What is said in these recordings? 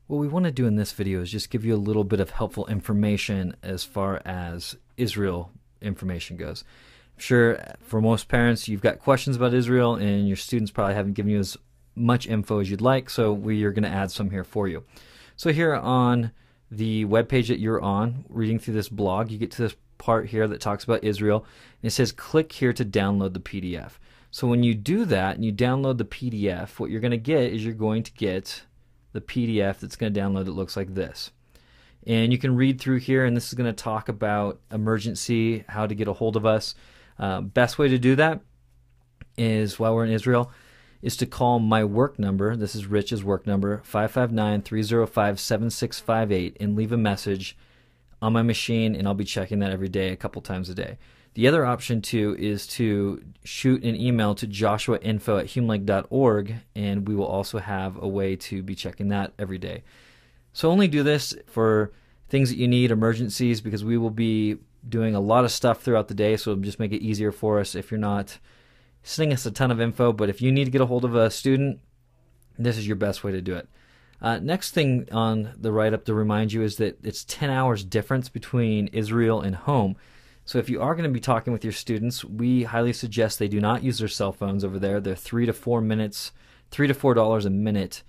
What we want to do in this video is just give you a little bit of helpful information as far as Israel information goes. I'm sure for most parents you've got questions about Israel and your students probably haven't given you as much info as you'd like, so we are going to add some here for you. So here on the webpage that you're on, reading through this blog, you get to this part here that talks about Israel, and it says click here to download the PDF. So when you do that and you download the PDF, what you're going to get is you're going to get the PDF that's going to download. It looks like this. And you can read through here, and this is going to talk about emergency, how to get a hold of us. Best way to do that is, while we're in Israel, is to call my work number. This is Rich's work number, 559-305-7658, and leave a message on my machine, and I'll be checking that every day, a couple times a day. The other option, too, is to shoot an email to joshuainfo@humelake.org, and we will also have a way to be checking that every day. So only do this for things that you need, emergencies, because we will be doing a lot of stuff throughout the day, so it'll just make it easier for us if you're not sending us a ton of info. But if you need to get a hold of a student, this is your best way to do it. Next thing on the write-up to remind you is that it's 10 hours difference between Israel and home. So if you are going to be talking with your students, we highly suggest they do not use their cell phones over there. They're $3 to $4 a minute,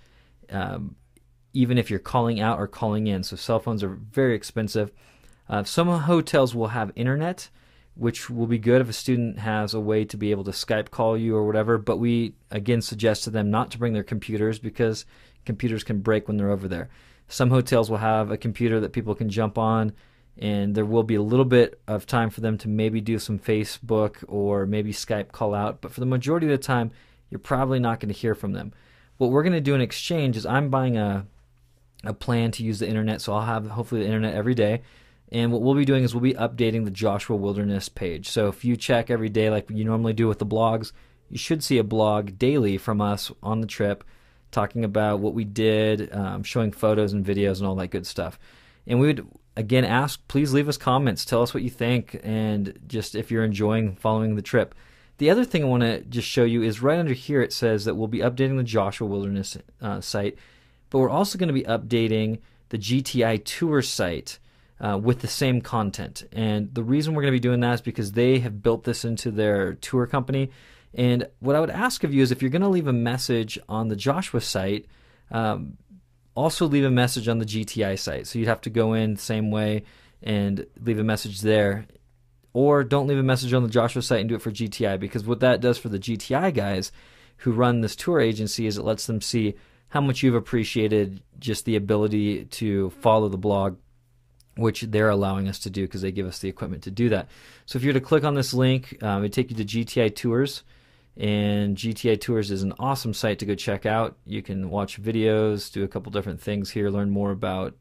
even if you're calling out or calling in. So cell phones are very expensive. Some hotels will have internet, which will be good if a student has a way to be able to Skype call you or whatever. But we, again, suggest to them not to bring their computers because computers can break when they're over there. Some hotels will have a computer that people can jump on, and there will be a little bit of time for them to maybe do some Facebook or maybe Skype call out. But for the majority of the time, you're probably not going to hear from them. What we're going to do in exchange is I'm buying a plan to use the internet, so I'll have hopefully the internet every day. And what we'll be doing is we'll be updating the Joshua Wilderness page. So if you check every day like you normally do with the blogs, you should see a blog daily from us on the trip talking about what we did, showing photos and videos and all that good stuff. And we would, again, ask, please leave us comments. Tell us what you think, and just if you're enjoying following the trip. The other thing I want to just show you is right under here it says that we'll be updating the Joshua Wilderness site, but we're also going to be updating the GTI Tour site with the same content. And the reason we're going to be doing that is because they have built this into their tour company. And what I would ask of you is if you're going to leave a message on the Joshua site, also leave a message on the GTI site. So you'd have to go in the same way and leave a message there. Or don't leave a message on the Joshua site and do it for GTI, because what that does for the GTI guys who run this tour agency is it lets them see how much you've appreciated just the ability to follow the blog, which they're allowing us to do because they give us the equipment to do that. So if you were to click on this link, it would take you to GTI Tours. And GTI Tours is an awesome site to go check out. You can watch videos, do a couple different things here, learn more about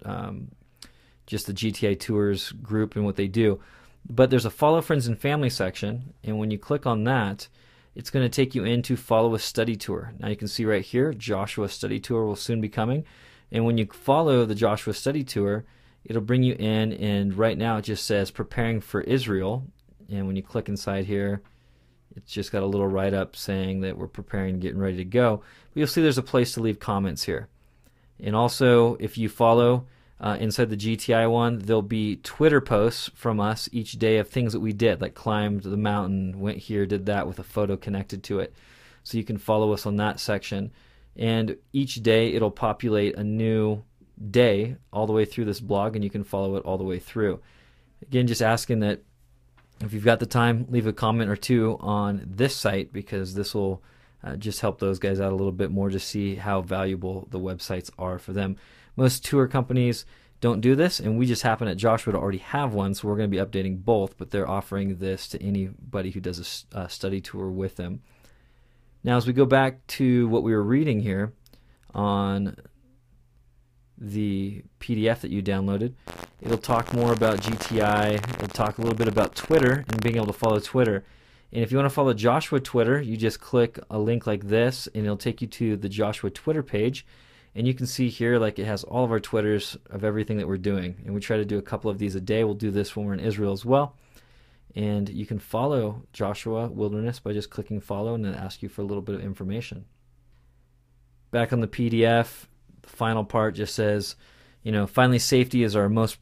just the GTI Tours group and what they do. But there's a Follow Friends and Family section, and when you click on that, it's going to take you into Follow a Study Tour. Now you can see right here, Joshua Study Tour will soon be coming. And when you follow the Joshua Study Tour, it'll bring you in, and right now it just says Preparing for Israel. And when you click inside here, it's just got a little write-up saying that we're preparing, getting ready to go. But you'll see there's a place to leave comments here. And also, if you follow inside the GTI one, there'll be Twitter posts from us each day of things that we did, like climbed the mountain, went here, did that with a photo connected to it. So you can follow us on that section. And each day it'll populate a new day all the way through this blog, and you can follow it all the way through. Again, just asking that if you've got the time, leave a comment or two on this site, because this will just help those guys out a little bit more to see how valuable the websites are for them. Most tour companies don't do this, and we just happen at Joshua to already have one, so we're going to be updating both, but they're offering this to anybody who does a study tour with them. Now, as we go back to what we were reading here on the PDF that you downloaded, it'll talk more about GTI. It'll talk a little bit about Twitter and being able to follow Twitter. And if you want to follow Joshua Twitter, you just click a link like this, and it'll take you to the Joshua Twitter page. And you can see here, like, it has all of our Twitters of everything that we're doing. And we try to do a couple of these a day. We'll do this when we're in Israel as well. And you can follow Joshua Wilderness by just clicking follow, and it'll ask you for a little bit of information. Back on the PDF, The final part just says, finally, safety is our most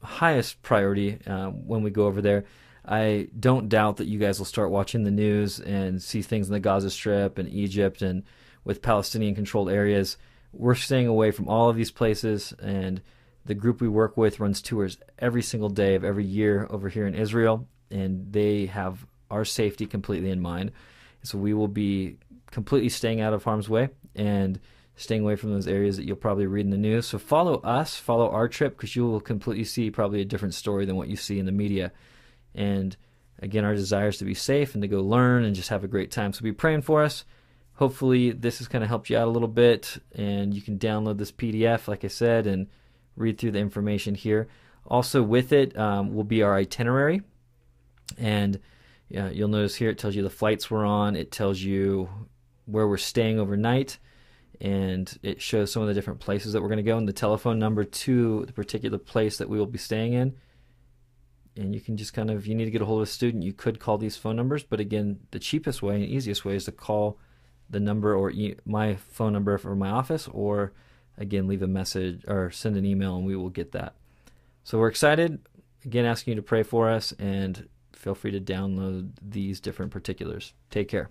highest priority when we go over there. I don't doubt that you guys will start watching the news and see things in the Gaza Strip and Egypt and with Palestinian-controlled areas. We're staying away from all of these places, and the group we work with runs tours every single day of every year over here in Israel, and they have our safety completely in mind. So we will be completely staying out of harm's way and staying away from those areas that you'll probably read in the news. So follow us, follow our trip, because you will completely see probably a different story than what you see in the media. And again, our desire is to be safe and to go learn and just have a great time. So be praying for us. Hopefully this has kind of helped you out a little bit, and you can download this PDF, like I said, and read through the information here. Also with it will be our itinerary. And you'll notice here it tells you the flights we're on. It tells you where we're staying overnight. And it shows some of the different places that we're going to go and the telephone number to the particular place that we will be staying in. And you can just if you need to get a hold of a student, you could call these phone numbers. But again, the cheapest way and easiest way is to call the number or my phone number for my office, or again, leave a message or send an email and we will get that. So we're excited. Again, asking you to pray for us, and feel free to download these different particulars. Take care.